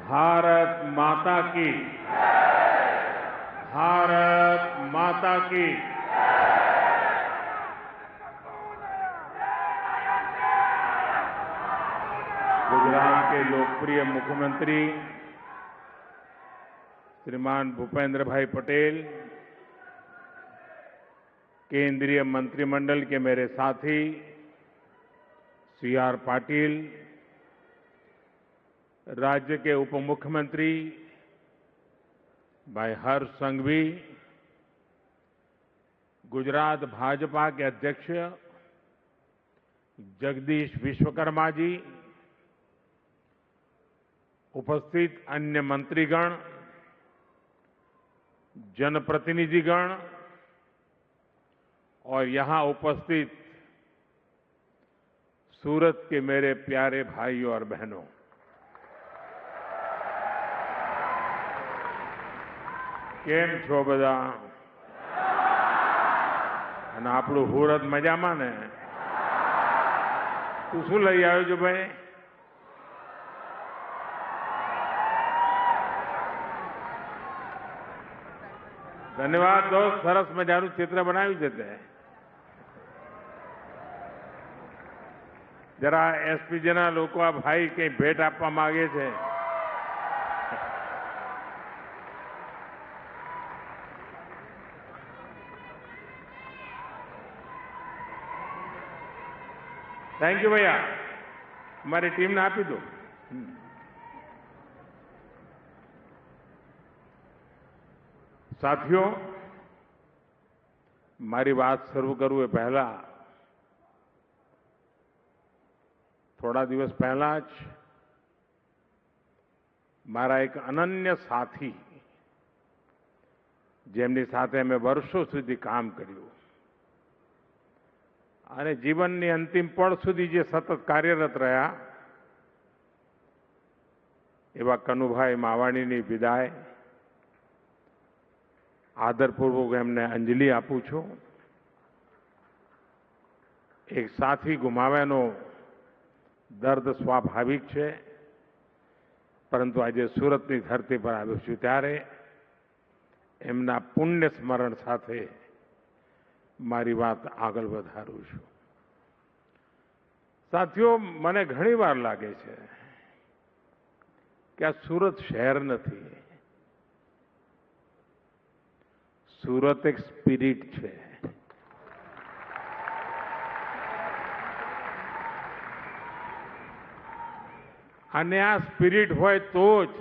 भारत माता की, भारत माता की। गुजरात के लोकप्रिय मुख्यमंत्री श्रीमान भूपेंद्र भाई पटेल, केंद्रीय मंत्रिमंडल के मेरे साथी सी.आर. पाटिल, राज्य के उप मुख्यमंत्री भाई हर्ष संघवी, गुजरात भाजपा के अध्यक्ष जगदीश विश्वकर्मा जी, उपस्थित अन्य मंत्रीगण, जनप्रतिनिधिगण और यहां उपस्थित सूरत के मेरे प्यारे भाइयों और बहनों, કેમ છો બધા? અને આપણું સુરત મજામાં ને? તું શું લઈ આવ્યો છો ભાઈ? ધન્યવાદ દોસ્ત, સરસ મજાનું ચિત્ર બનાવ્યું છે તે. જરા એસપીજીના લોકો આ ભાઈ કઈ ભેટ આપવા માંગે છે. थैंक यू भैया, हमारी टीम ने आपी दो. साथियों, मारी बात शुरू करूं એ પહેલા થોડા દિવસ પહેલા જ મારા એક અનન્ય સાથી, જેમની સાથે અમે વર્ષો સુધી કામ કર્યું અને જીવનની અંતિમ પળ સુધી જે સતત કાર્યરત રહ્યા, એવા કનુભાઈ માવાણીની વિદાય આદરપૂર્વક એમને અંજલિ આપું છું. એક સાથી ગુમાવ્યાનો દર્દ સ્વાભાવિક છે, પરંતુ આજે સુરતની ધરતી પર આવ્યો છું ત્યારે એમના પુણ્ય સ્મરણ સાથે મારી વાત આગળ વધારું છું. સાથીઓ, મને ઘણી વાર લાગે છે કે આ સુરત શહેર નથી, સુરત એક સ્પિરિટ છે. અને આ સ્પિરિટ હોય તો જ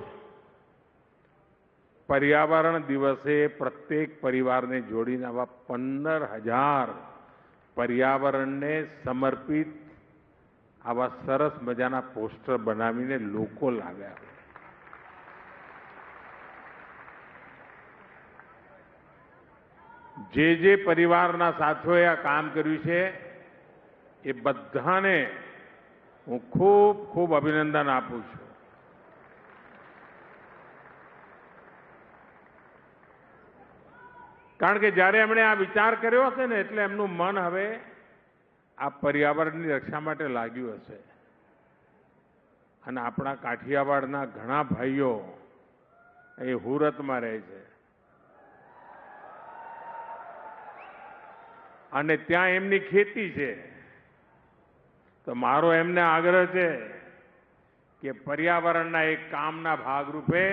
પર્યાવરણ દિવસે પ્રત્યેક પરિવારને જોડીને આવા 15,000 પર્યાવરણને સમર્પિત આવા સરસ મજાના પોસ્ટર બનાવીને લોકો લાવ્યા. જે પરિવારના સાથીઓએ આ કામ કર્યું છે એ બધાને હું ખૂબ ખૂબ અભિનંદન આપું છું. કારણ કે જ્યારે એમણે આ વિચાર કર્યો હશે ને એટલે એમનું મન હવે આ પર્યાવરણની રક્ષા માટે લાગ્યું હશે. અને આપણા કાઠિયાવાડના ઘણા ભાઈઓ અહીં સુરતમાં રહે છે અને ત્યાં એમની ખેતી છે. તો મારો એમને આગ્રહ છે કે પર્યાવરણના એક કામના ભાગરૂપે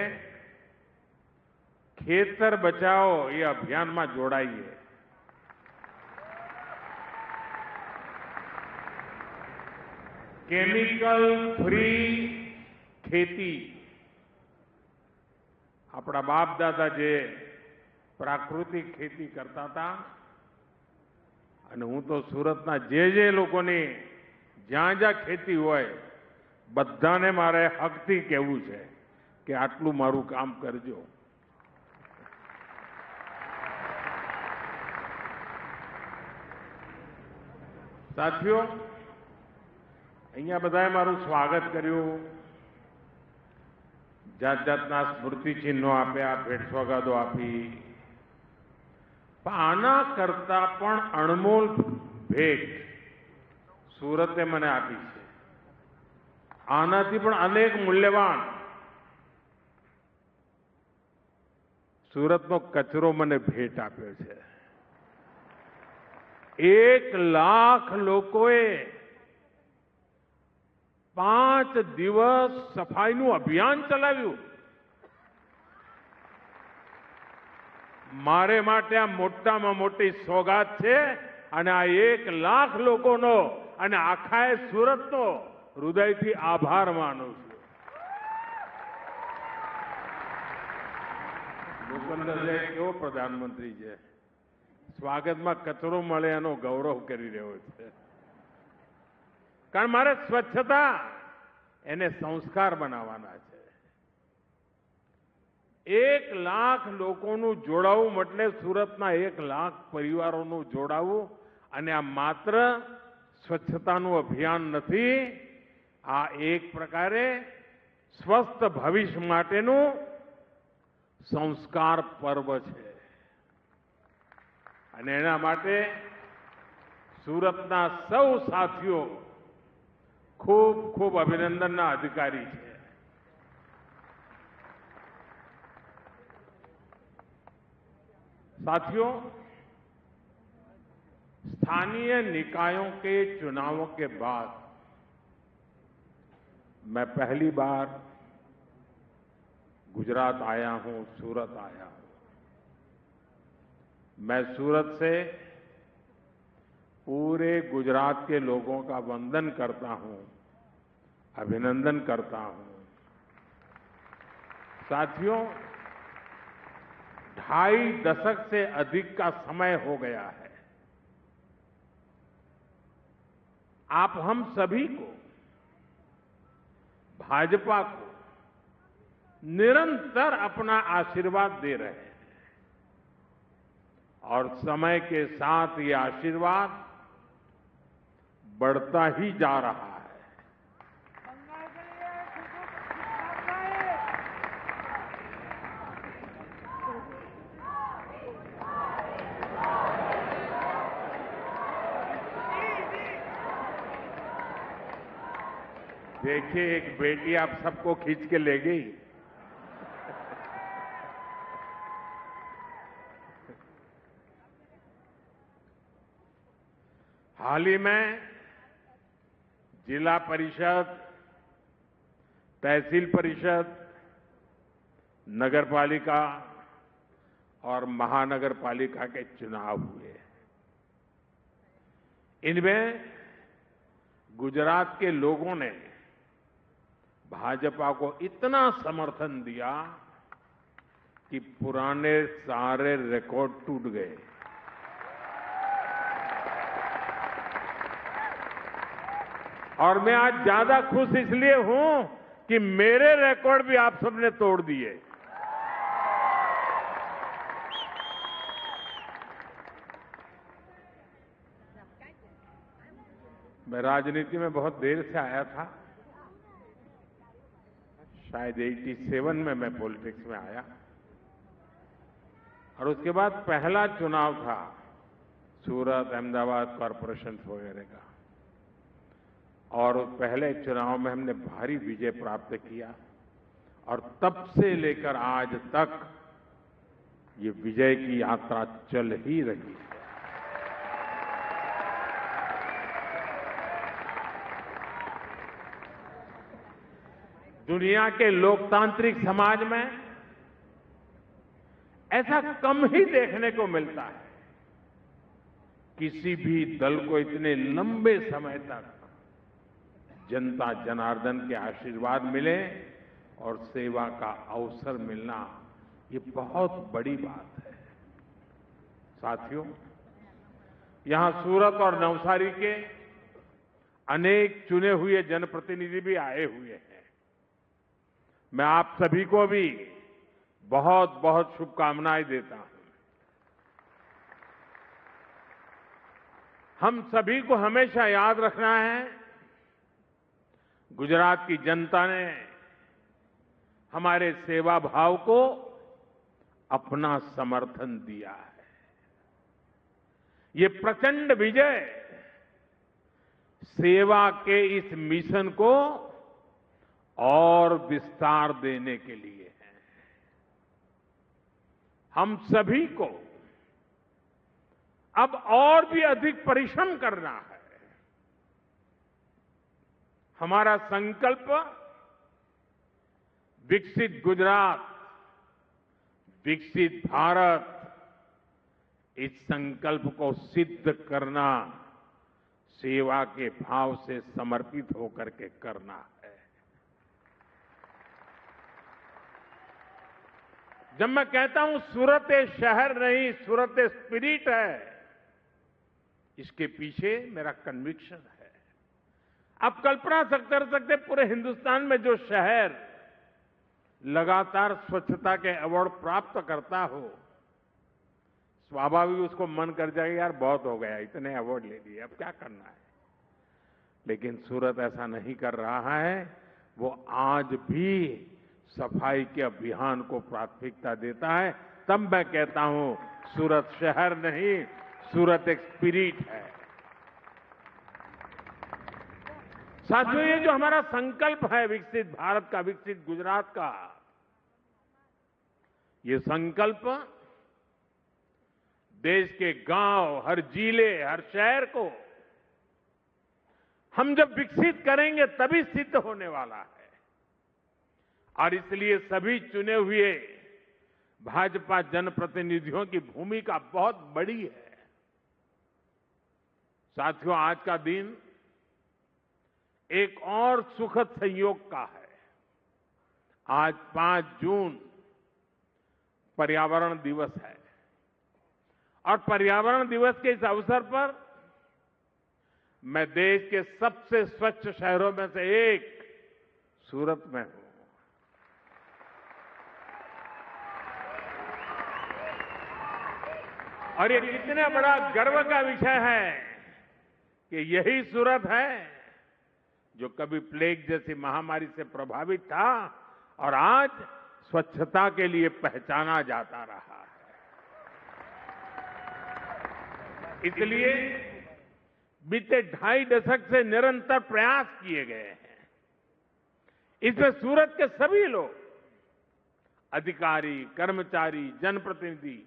ખેતર બચાવો એ અભિયાનમાં જોડાઈએ. કેમિકલ ફ્રી ખેતી, આપણા બાપ દાદા જે પ્રાકૃતિક ખેતી કરતા હતા, અને હું તો સુરતના જે લોકોની જ્યાં જ્યાં ખેતી હોય બધાને મારે હકથી કહેવું છે કે આટલું મારું કામ કરજો. સાથીઓ, અહીંયા બધાએ મારું સ્વાગત કર્યું, જાત જાતના સ્મૃતિ ચિહ્નો આપ્યા, ભેટ સોગાદો આપી. આના કરતા પણ અણમોલ ભેટ સુરતે મને આપી છે. આનાથી પણ અનેક મૂલ્યવાન સુરતનો કચરો મને ભેટ આપ્યો છે. 1 લાખ લોકોએ 5 દિવસ સફાઈનું અભિયાન ચલાવ્યું. મારે માટે આ મોટામાં મોટી સોગાત છે અને આ 1 લાખ લોકોનો અને આખાએ સુરતનો હૃદયથી આભાર માનું છું. ભૂપેન્દ્રજી કેવો પ્રધાનમંત્રી છે, સ્વાગતમાં કચરો મળે એનો ગૌરવ કરી રહ્યો છે. કારણ મારે સ્વચ્છતા એને સંસ્કાર બનાવવાના છે. 1 લાખ લોકોનું જોડાવું એટલે સુરતના 1 લાખ પરિવારોનું જોડાવું. અને આ માત્ર સ્વચ્છતાનું અભિયાન નથી, આ એક પ્રકારે સ્વસ્થ ભવિષ્ય માટેનું સંસ્કાર પર્વ છે. અને એના માટે સુરતના સૌ સાથીઓ ખૂબ ખૂબ અભિનંદનના અધિકારી છે. साथियों, स्थानीय निकायों के चुनावों के बाद मैं पहली बार गुजरात आया हूं, सूरत आया हूं. मैं सूरत से पूरे गुजरात के लोगों का वंदन करता हूं, अभिनंदन करता हूं. साथियों, 2.5 दशक से अधिक का समय हो गया है. आप हम सभी को, भाजपा को निरंतर अपना आशीर्वाद दे रहे हैं और समय के साथ ये आशीर्वाद बढ़ता ही जा रहा है. देखिए, एक बेटी आप सबको खींच के ले गई. हाल ही में जिला परिषद, तहसील परिषद, नगर पालिका और महानगर पालिका के चुनाव हुए. इनमें गुजरात के लोगों ने भाजपा को इतना समर्थन दिया कि पुराने सारे रिकॉर्ड टूट गए. और मैं आज ज्यादा खुश इसलिए हूं कि मेरे रिकॉर्ड भी आप सबने तोड़ दिए. मैं राजनीति में बहुत देर से आया था. शायद 87 में मैं पॉलिटिक्स में आया और उसके बाद पहला चुनाव था सूरत, अहमदाबाद कॉरपोरेशन वगैरह का. और पहले चुनाव में हमने भारी विजय प्राप्त किया और तब से लेकर आज तक ये विजय की यात्रा चल ही रही है. दुनिया के लोकतांत्रिक समाज में ऐसा कम ही देखने को मिलता है. किसी भी दल को इतने लंबे समय तक जनता जनार्दन के आशीर्वाद मिले और सेवा का अवसर मिलना, ये बहुत बड़ी बात है. साथियों, यहां सूरत और नवसारी के अनेक चुने हुए जनप्रतिनिधि भी आए हुए हैं. मैं आप सभी को भी बहुत बहुत शुभकामनाएं देता हूं. हम सभी को हमेशा याद रखना है, गुजरात की जनता ने हमारे सेवा भाव को अपना समर्थन दिया है. ये प्रचंड विजय सेवा के इस मिशन को और विस्तार देने के लिए है. हम सभी को अब और भी अधिक परिश्रम करना है। हमारा संकल्प विकसित गुजरात, विकसित भारत, इस संकल्प को सिद्ध करना सेवा के भाव से समर्पित होकर के करना है। जब मैं कहता हूं सूरत एक शहर नहीं, सूरत एक स्पिरिट है, इसके पीछे मेरा कन्विक्शन है। आप कल्पना कर सकते पूरे हिंदुस्तान में जो शहर लगातार स्वच्छता के अवार्ड प्राप्त करता हो, स्वाभाविक उसको मन कर जाएगा यार बहुत हो गया, इतने अवार्ड ले लिए, अब क्या करना है। लेकिन सूरत ऐसा नहीं कर रहा है। वो आज भी सफाई के अभियान को प्राथमिकता देता है। तब मैं कहता हूं सूरत शहर नहीं, सूरत एक स्पिरिट है। साथियों, ये जो हमारा संकल्प है विकसित भारत का, विकसित गुजरात का, ये संकल्प देश के गांव, हर जिले, हर शहर को हम जब विकसित करेंगे तभी सिद्ध होने वाला है। और इसलिए सभी चुने हुए भाजपा जनप्रतिनिधियों की भूमिका बहुत बड़ी है। साथियों, आज का दिन एक और सुखद संयोग का है। आज 5 जून पर्यावरण दिवस है और पर्यावरण दिवस के इस अवसर पर मैं देश के सबसे स्वच्छ शहरों में से एक सूरत में हूं। और ये कितना बड़ा गर्व का विषय है कि यही सूरत है जो कभी प्लेग जैसी महामारी से प्रभावित था और आज स्वच्छता के लिए पहचाना जाता रहा है। इसलिए बीते 2.5 दशक से निरंतर प्रयास किए गए हैं। इसमें सूरत के सभी लोग, अधिकारी, कर्मचारी, जनप्रतिनिधि,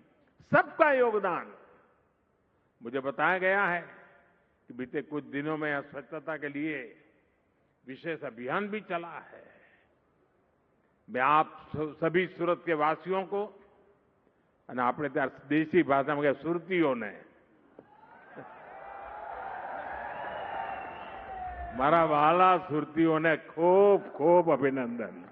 सबका योगदान। मुझे बताया गया है कि बीते कुछ दिनों में यहां स्वच्छता के लिए विशेष अभियान भी चला है। मैं आप सभी सूरत के वासियों को, आपने त्यार देसी भाषा में सुरतीयों ने, मारा वाला सुरतीयों ने खूब खूब अभिनंदन।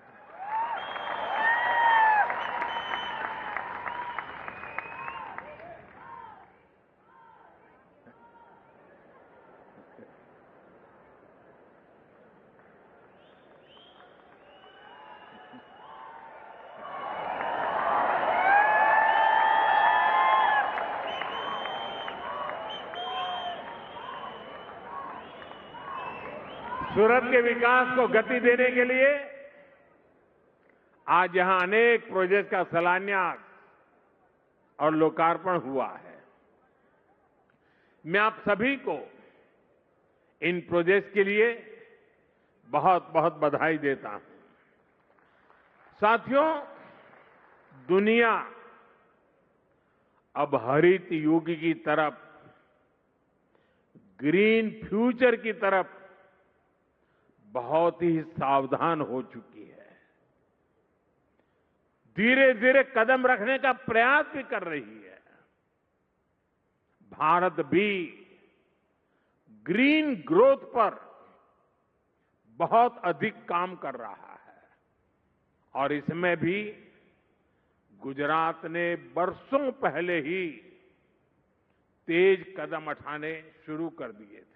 सूरत के विकास को गति देने के लिए आज यहां अनेक प्रोजेक्ट का शिलान्यास और लोकार्पण हुआ है। मैं आप सभी को इन प्रोजेक्ट के लिए बहुत बहुत बधाई देता हूं। साथियों, दुनिया अब हरित युग की तरफ, ग्रीन फ्यूचर की तरफ बहुत ही सावधान हो चुकी है। धीरे धीरे कदम रखने का प्रयास भी कर रही है। भारत भी ग्रीन ग्रोथ पर बहुत अधिक काम कर रहा है और इसमें भी गुजरात ने बरसों पहले ही तेज कदम उठाने शुरू कर दिए थे।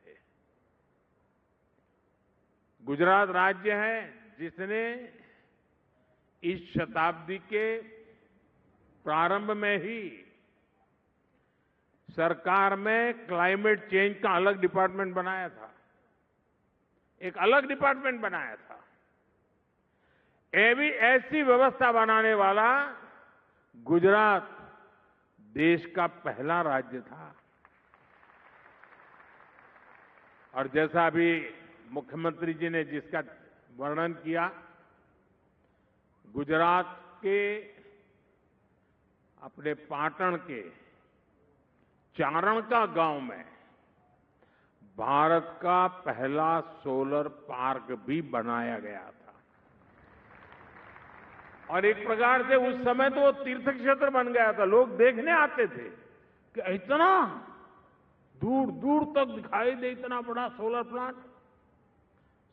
गुजरात राज्य है जिसने इस शताब्दी के प्रारंभ में ही सरकार में क्लाइमेट चेंज का अलग डिपार्टमेंट बनाया था, एक अलग डिपार्टमेंट बनाया था। ऐसी व्यवस्था बनाने वाला गुजरात देश का पहला राज्य था। और जैसा अभी मुख्यमंत्री जी ने जिसका वर्णन किया, गुजरात के अपने पाटण के चारणका गांव में भारत का पहला सोलर पार्क भी बनाया गया था। और एक प्रकार से उस समय तो वो तीर्थ क्षेत्र बन गया था। लोग देखने आते थे कि इतना दूर दूर तक दिखाई दे इतना बड़ा सोलर प्लांट।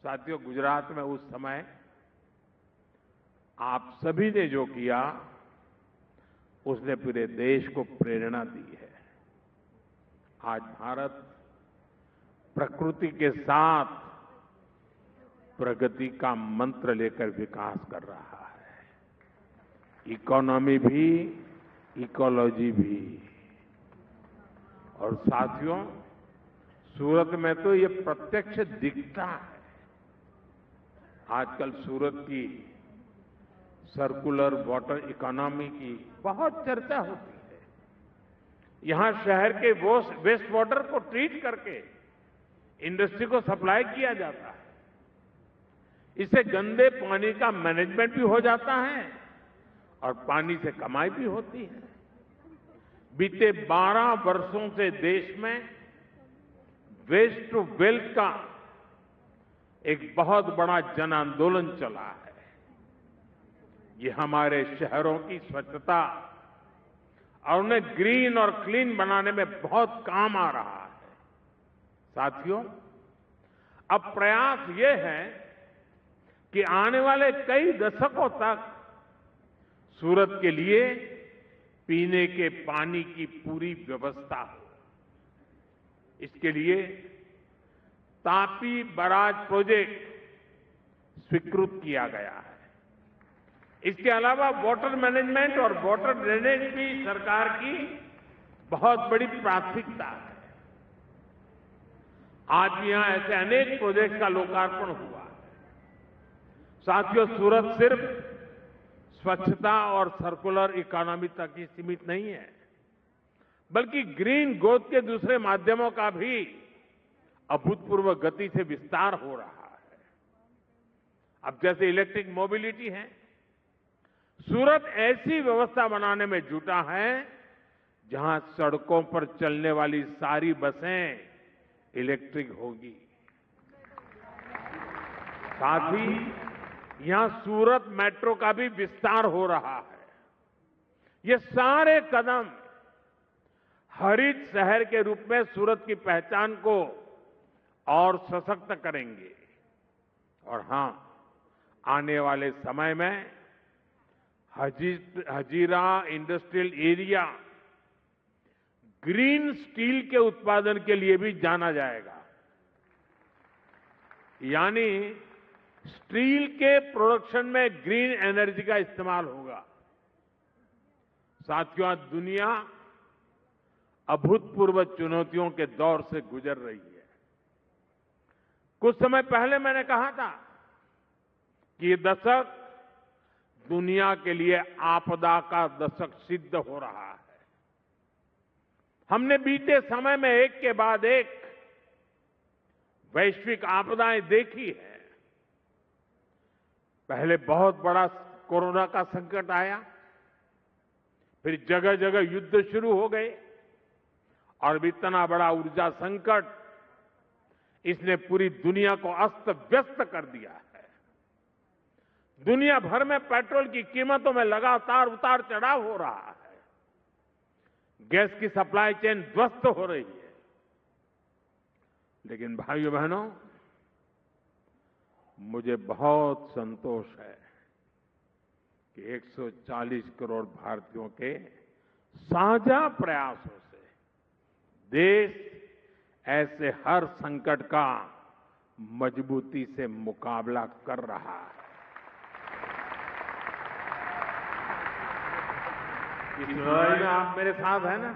साथियों, गुजरात में उस समय आप सभी ने जो किया उसने पूरे देश को प्रेरणा दी है। आज भारत प्रकृति के साथ प्रगति का मंत्र लेकर विकास कर रहा है। इकोनॉमी भी, इकोलॉजी भी। और साथियों, सूरत में तो ये प्रत्यक्ष दिखता है। आजकल सूरत की सर्कुलर वाटर इकोनॉमी की बहुत चर्चा होती है। यहां शहर के वेस्ट वाटर को ट्रीट करके इंडस्ट्री को सप्लाई किया जाता है। इससे गंदे पानी का मैनेजमेंट भी हो जाता है और पानी से कमाई भी होती है। बीते 12 वर्षों से देश में वेस्ट टू वेल्थ का एक बहुत बड़ा जन आंदोलन चला है। ये हमारे शहरों की स्वच्छता और उन्हें ग्रीन और क्लीन बनाने में बहुत काम आ रहा है। साथियों, अब प्रयास ये है कि आने वाले कई दशकों तक सूरत के लिए पीने के पानी की पूरी व्यवस्था हो। इसके लिए तापी बराज प्रोजेक्ट स्वीकृत किया गया है। इसके अलावा वाटर मैनेजमेंट और वाटर ड्रेनेज भी सरकार की बहुत बड़ी प्राथमिकता है। आज भी यहां ऐसे अनेक प्रोजेक्ट का लोकार्पण हुआ है। साथियों, सूरत सिर्फ स्वच्छता और सर्कुलर इकोनॉमी तक ही सीमित नहीं है, बल्कि ग्रीन ग्रोथ के दूसरे माध्यमों का भी अभूतपूर्व गति से विस्तार हो रहा है। अब जैसे इलेक्ट्रिक मोबिलिटी है, सूरत ऐसी व्यवस्था बनाने में जुटा है जहां सड़कों पर चलने वाली सारी बसें इलेक्ट्रिक होगी। साथ ही यहां सूरत मेट्रो का भी विस्तार हो रहा है। ये सारे कदम हरित शहर के रूप में सूरत की पहचान को और सशक्त करेंगे। और हां, आने वाले समय में Hazira industrial area green steel के उत्पादन के लिए भी जाना जाएगा। यानी स्टील के प्रोडक्शन में ग्रीन एनर्जी का इस्तेमाल होगा। साथियों, आज दुनिया अभूतपूर्व चुनौतियों के दौर से गुजर रही है। कुछ समय पहले मैंने कहा था कि ये दशक दुनिया के लिए आपदा का दशक सिद्ध हो रहा है। हमने बीते समय में एक के बाद एक वैश्विक आपदाएं देखी है। पहले बहुत बड़ा कोरोना का संकट आया, फिर जगह जगह युद्ध शुरू हो गए और इतना बड़ा ऊर्जा संकट, इसने पूरी दुनिया को अस्त व्यस्त कर दिया है। दुनिया भर में पेट्रोल की कीमतों में लगातार उतार चढ़ाव हो रहा है। गैस की सप्लाई चेन ध्वस्त हो रही है। लेकिन भाइयों बहनों, मुझे बहुत संतोष है कि 140 करोड़ भारतीयों के साझा प्रयासों से देश ऐसे हर संकट का मजबूती से मुकाबला कर रहा है। इस लड़ाई में आप मेरे साथ है ना?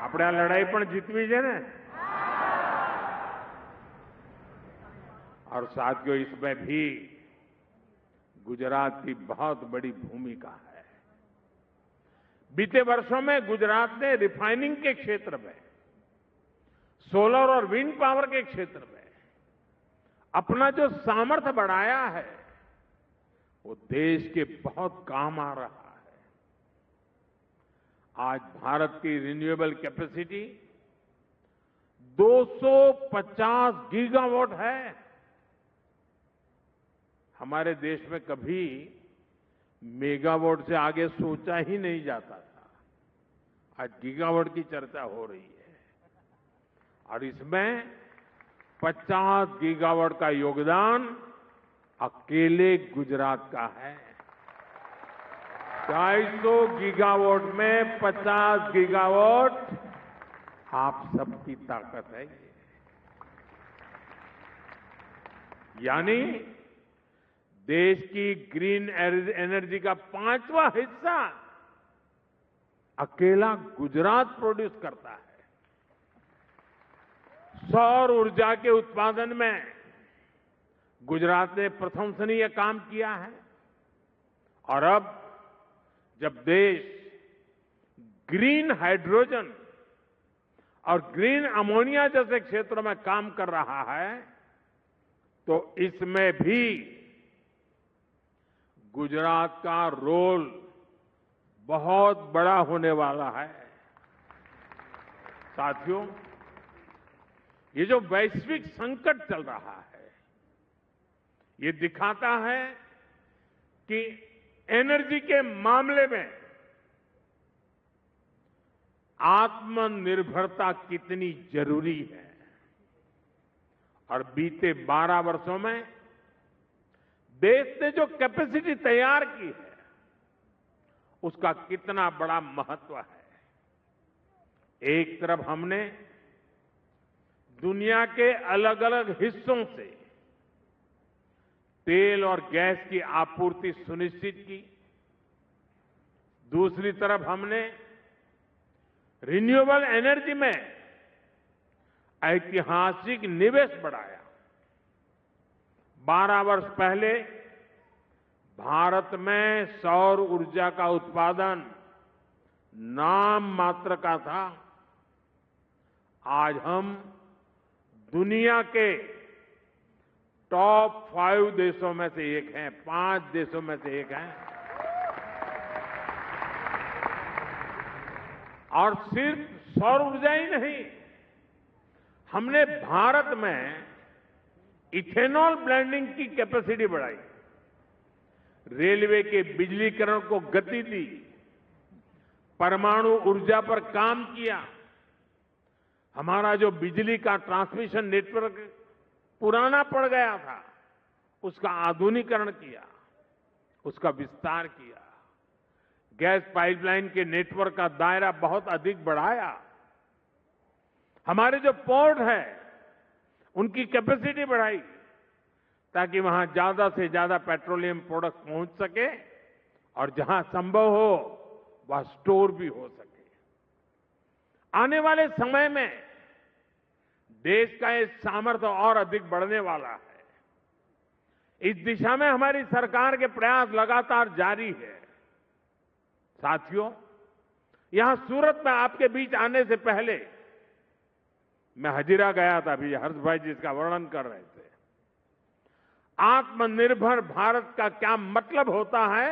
આપણે આ લડાઈ પણ જીતવી છે ને? और साथियों, इसमें भी गुजरात की बहुत बड़ी भूमिका है। बीते वर्षों में गुजरात ने रिफाइनिंग के क्षेत्र में, सोलर और विंड पावर के क्षेत्र में अपना जो सामर्थ्य बढ़ाया है, वो देश के बहुत काम आ रहा है। आज भारत की रिन्यूएबल कैपेसिटी 250 गीगावाट है। हमारे देश में कभी मेगावाट से आगे सोचा ही नहीं जाता था। आज गीगावाट की चर्चा हो रही है और इसमें 50 गीगावाट का योगदान अकेले गुजरात का है। 250 गीगावाट में 50 गीगावाट आप सबकी ताकत है ये। यानी देश की ग्रीन एनर्जी का 5वां हिस्सा अकेला गुजरात प्रोड्यूस करता है। सौर ऊर्जा के उत्पादन में गुजरात ने प्रथम श्रेणीय काम किया है और अब जब देश ग्रीन हाइड्रोजन और ग्रीन अमोनिया जैसे क्षेत्रों में काम कर रहा है तो इसमें भी गुजरात का रोल बहुत बड़ा होने वाला है। साथियों, ये जो वैश्विक संकट चल रहा है ये दिखाता है कि एनर्जी के मामले में आत्मनिर्भरता कितनी जरूरी है और बीते 12 वर्षों में देश ने जो कैपेसिटी तैयार की है उसका कितना बड़ा महत्व है। एक तरफ हमने दुनिया के अलग अलग हिस्सों से तेल और गैस की आपूर्ति सुनिश्चित की, दूसरी तरफ हमने रिन्यूएबल एनर्जी में ऐतिहासिक निवेश बढ़ाया। 12 वर्ष पहले भारत में सौर ऊर्जा का उत्पादन नाम मात्र का था। आज हम दुनिया के टॉप 5 देशों में से एक हैं, 5 देशों में से एक हैं। और सिर्फ सौर ऊर्जा ही नहीं, हमने भारत में इथेनॉल ब्लेंडिंग की कैपेसिटी बढ़ाई, रेलवे के बिजलीकरण को गति दी, परमाणु ऊर्जा पर काम किया। हमारा जो बिजली का ट्रांसमिशन नेटवर्क पुराना पड़ गया था उसका आधुनिकीकरण किया, उसका विस्तार किया, गैस पाइपलाइन के नेटवर्क का दायरा बहुत अधिक बढ़ाया। हमारे जो पोर्ट है उनकी कैपेसिटी बढ़ाई ताकि वहां ज्यादा से ज्यादा पेट्रोलियम प्रोडक्ट पहुंच सके और जहां संभव हो वह स्टोर भी हो सके। आने वाले समय में देश का ये सामर्थ्य और अधिक बढ़ने वाला है। इस दिशा में हमारी सरकार के प्रयास लगातार जारी है। साथियों, यहां सूरत में आपके बीच आने से पहले मैं हजीरा गया था, अभी हर्ष भाई जी इसका वर्णन कर रहे थे। आत्मनिर्भर भारत का क्या मतलब होता है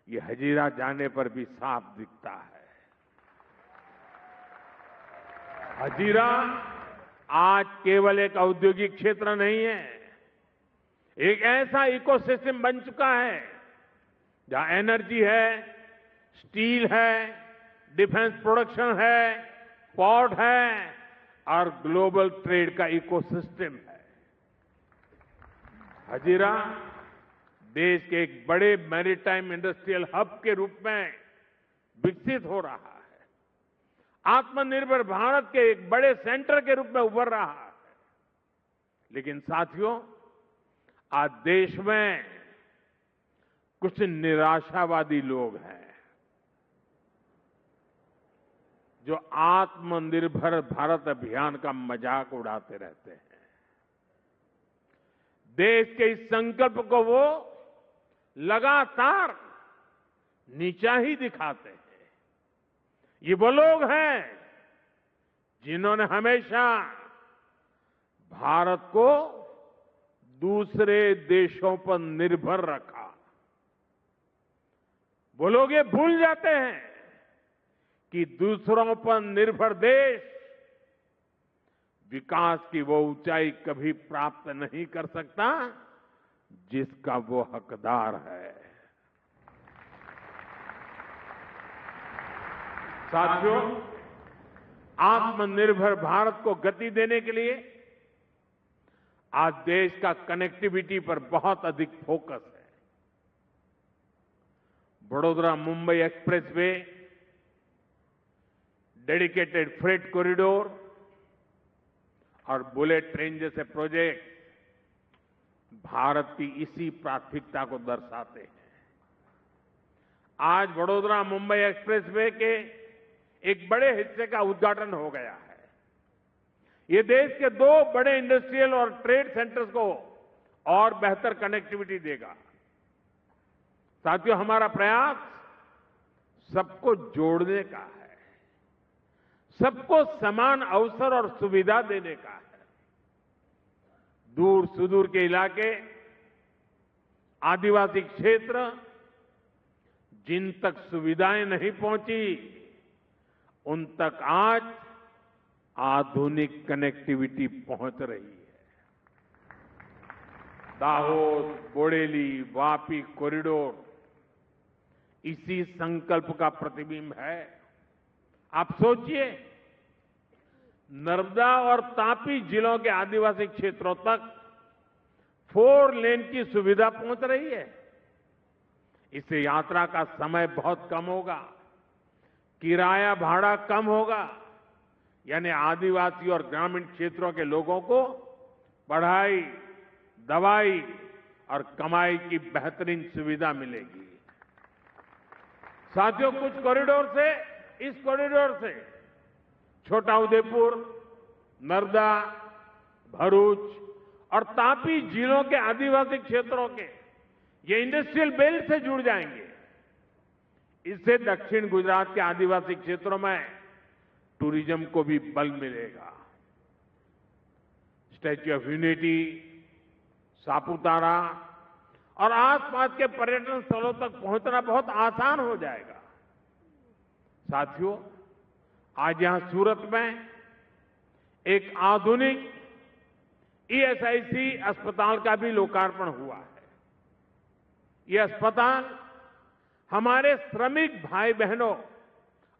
ये हजीरा जाने पर भी साफ दिखता है। हजीरा आज केवल एक औद्योगिक क्षेत्र नहीं है, एक ऐसा इकोसिस्टम बन चुका है जहां एनर्जी है, स्टील है, डिफेंस प्रोडक्शन है, पोर्ट है और ग्लोबल ट्रेड का इकोसिस्टम है। हजीरा देश के एक बड़े मैरीटाइम इंडस्ट्रियल हब के रूप में विकसित हो रहा है, आत्मनिर्भर भारत के एक बड़े सेंटर के रूप में उभर रहा है। लेकिन साथियों, आज देश में कुछ निराशावादी लोग हैं जो आत्मनिर्भर भारत अभियान का मजाक उड़ाते रहते हैं। देश के इस संकल्प को वो लगातार नीचा ही दिखाते हैं। ये वो लोग हैं जिन्होंने हमेशा भारत को दूसरे देशों पर निर्भर रखा। वो लोग ये भूल जाते हैं कि दूसरों पर निर्भर देश विकास की वो ऊंचाई कभी प्राप्त नहीं कर सकता जिसका वो हकदार है। साथियों, आत्मनिर्भर भारत को गति देने के लिए आज देश का कनेक्टिविटी पर बहुत अधिक फोकस है। Vadodara Mumbai expressway, dedicated freight corridor और बुलेट ट्रेन जैसे प्रोजेक्ट भारत की इसी प्राथमिकता को दर्शाते हैं। आज वडोदरा मुंबई एक्सप्रेसवे के एक बड़े हिस्से का उद्घाटन हो गया है। ये देश के 2 बड़े इंडस्ट्रियल और ट्रेड सेंटर्स को और बेहतर कनेक्टिविटी देगा। साथियों, हमारा प्रयास सबको जोड़ने का है, सबको समान अवसर और सुविधा देने का है। दूर सुदूर के इलाके, आदिवासी क्षेत्र, जिन तक सुविधाएं नहीं पहुंची, उन तक आज आधुनिक कनेक्टिविटी पहुंच रही है। दाहोद, बोडेली, वापी कॉरिडोर इसी संकल्प का प्रतिबिंब है। आप सोचिए, नर्मदा और तापी जिलों के आदिवासी क्षेत्रों तक 4 लेन की सुविधा पहुंच रही है। इससे यात्रा का समय बहुत कम होगा, किराया भाड़ा कम होगा, यानी आदिवासी और ग्रामीण क्षेत्रों के लोगों को पढ़ाई, दवाई और कमाई की बेहतरीन सुविधा मिलेगी। साथियों, कुछ कॉरिडोर से, इस कॉरिडोर से छोटा उदेपुर, नर्मदा, भरूच और तापी जिलों के आदिवासी क्षेत्रों के ये इंडस्ट्रियल बेल्ट से जुड़ जाएंगे। इससे दक्षिण गुजरात के आदिवासी क्षेत्रों में टूरिज्म को भी बल मिलेगा। स्टैच्यू ऑफ यूनिटी, सापुतारा और आसपास के पर्यटन स्थलों तक पहुंचना बहुत आसान हो जाएगा। साथियों, आज यहां सूरत में एक आधुनिक ईएसआईसी अस्पताल का भी लोकार्पण हुआ है। यह अस्पताल हमारे श्रमिक भाई बहनों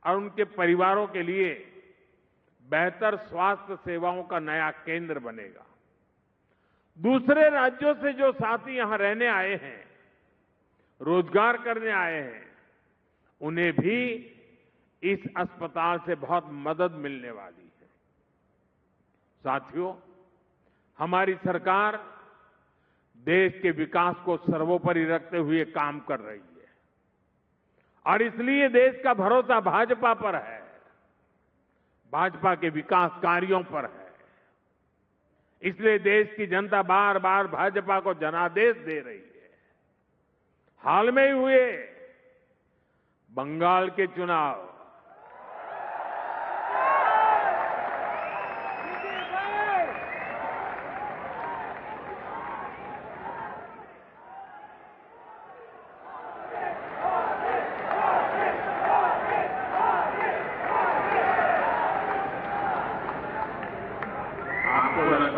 और उनके परिवारों के लिए बेहतर स्वास्थ्य सेवाओं का नया केंद्र बनेगा। दूसरे राज्यों से जो साथी यहां रहने आए हैं, रोजगार करने आए हैं, उन्हें भी इस अस्पताल से बहुत मदद मिलने वाली है। साथियों, हमारी सरकार देश के विकास को सर्वोपरि रखते हुए काम कर रही है और इसलिए देश का भरोसा भाजपा पर है, भाजपा के विकास कार्यों पर है। इसलिए देश की जनता बार बार भाजपा को जनादेश दे रही है। हाल में ही हुए बंगाल के चुनाव,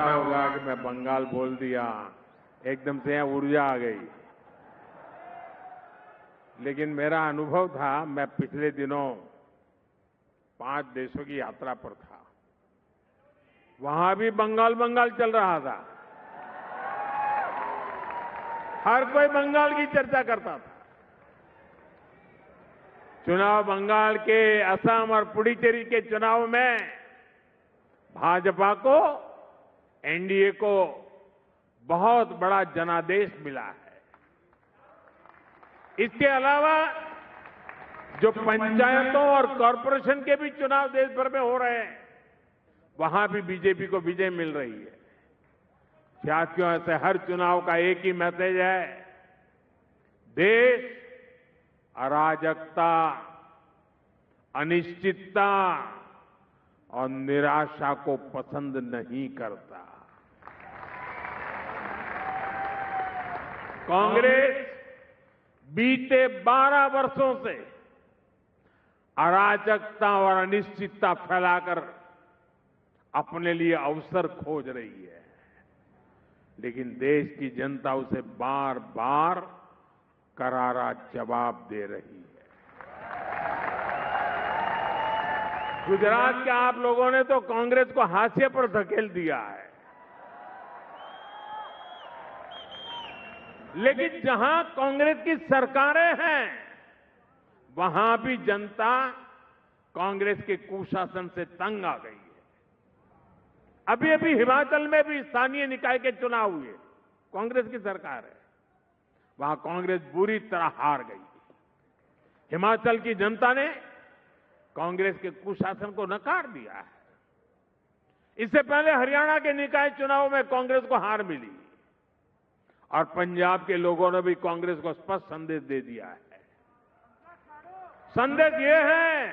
होगा कि मैं बंगाल बोल दिया, एकदम से यहां ऊर्जा आ गई। लेकिन मेरा अनुभव था, मैं पिछले दिनों 5 देशों की यात्रा पर था, वहां भी बंगाल बंगाल चल रहा था। हर कोई बंगाल की चर्चा करता था। चुनाव बंगाल के, असम और पुडुचेरी के चुनाव में भाजपा को, एनडीए को बहुत बड़ा जनादेश मिला है। इसके अलावा जो पंचायतों और कॉरपोरेशन के भी चुनाव देश भर में हो रहे हैं, वहां भी बीजेपी को विजय मिल रही है। साथियों, ऐसे हर चुनाव का एक ही मैसेज है, देश अराजकता, अनिश्चितता और निराशा को पसंद नहीं करता। कांग्रेस बीते 12 वर्षों से अराजकता और अनिश्चितता फैलाकर अपने लिए अवसर खोज रही है, लेकिन देश की जनता उसे बार बार करारा जवाब दे रही है। गुजरात के आप लोगों ने तो कांग्रेस को हाशिए पर धकेल दिया है, लेकिन जहां कांग्रेस की सरकारें हैं वहां भी जनता कांग्रेस के कुशासन से तंग आ गई है। अभी अभी हिमाचल में भी स्थानीय निकाय के चुनाव हुए, कांग्रेस की सरकार है, वहां कांग्रेस बुरी तरह हार गई। हिमाचल की जनता ने कांग्रेस के कुशासन को नकार दिया है। इससे पहले हरियाणा के निकाय चुनाव में कांग्रेस को हार मिली और पंजाब के लोगों ने भी कांग्रेस को स्पष्ट संदेश दे दिया है। संदेश ये है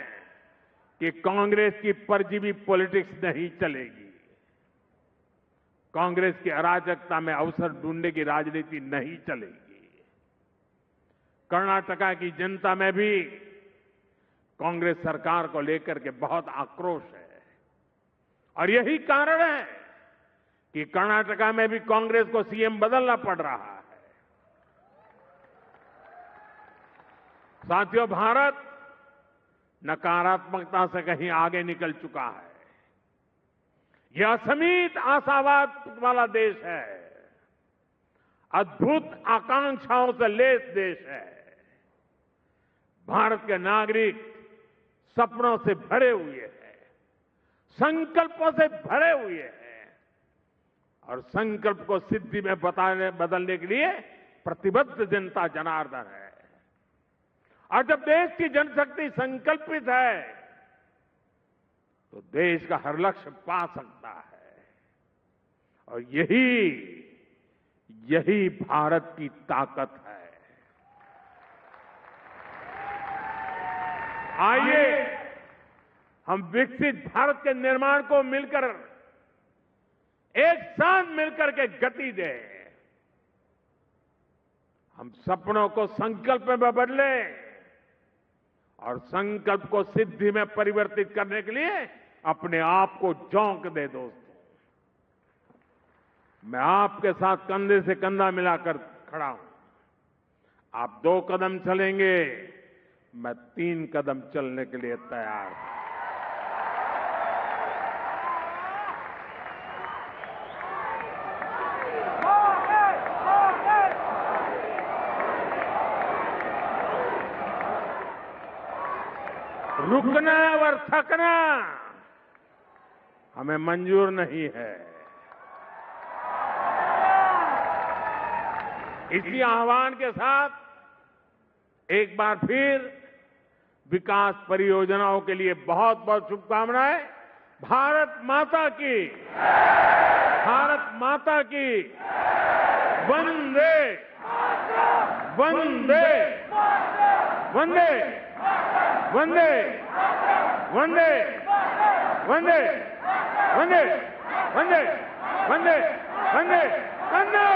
कि कांग्रेस की परजीवी पॉलिटिक्स नहीं चलेगी, कांग्रेस की अराजकता में अवसर ढूंढने की राजनीति नहीं चलेगी। कर्नाटका की जनता में भी कांग्रेस सरकार को लेकर के बहुत आक्रोश है और यही कारण है कि कर्नाटका में भी कांग्रेस को सीएम बदलना पड़ रहा है। साथियों, भारत नकारात्मकता से कहीं आगे निकल चुका है। यह असीमित आशावाद वाला देश है, अद्भुत आकांक्षाओं से लैस देश है। भारत के नागरिक सपनों से भरे हुए हैं, संकल्पों से भरे हुए हैं और संकल्प को सिद्धि में बदलने के लिए प्रतिबद्ध जनता जनार्दन है। और जब देश की जनशक्ति संकल्पित है तो देश का हर लक्ष्य पा सकता है और यही भारत की ताकत है। आइए हम विकसित भारत के निर्माण को मिलकर एक साथ मिलकर के गति दें। हम सपनों को संकल्प में बदलें और संकल्प को सिद्धि में परिवर्तित करने के लिए अपने आप को झोंक दे। दोस्तों, मैं आपके साथ कंधे से कंधा मिलाकर खड़ा हूं। आप 2 कदम चलेंगे, मैं 3 कदम चलने के लिए तैयार हूं। रुकना और थकना हमें मंजूर नहीं है। इसी आह्वान के साथ एक बार फिर विकास परियोजनाओं के लिए बहुत बहुत शुभकामनाएं। भारत माता की, भारत माता की, वंदे वंदे वंदे वंदे वंदे वंदे वंदे वंदे वंदे वंदे वंदे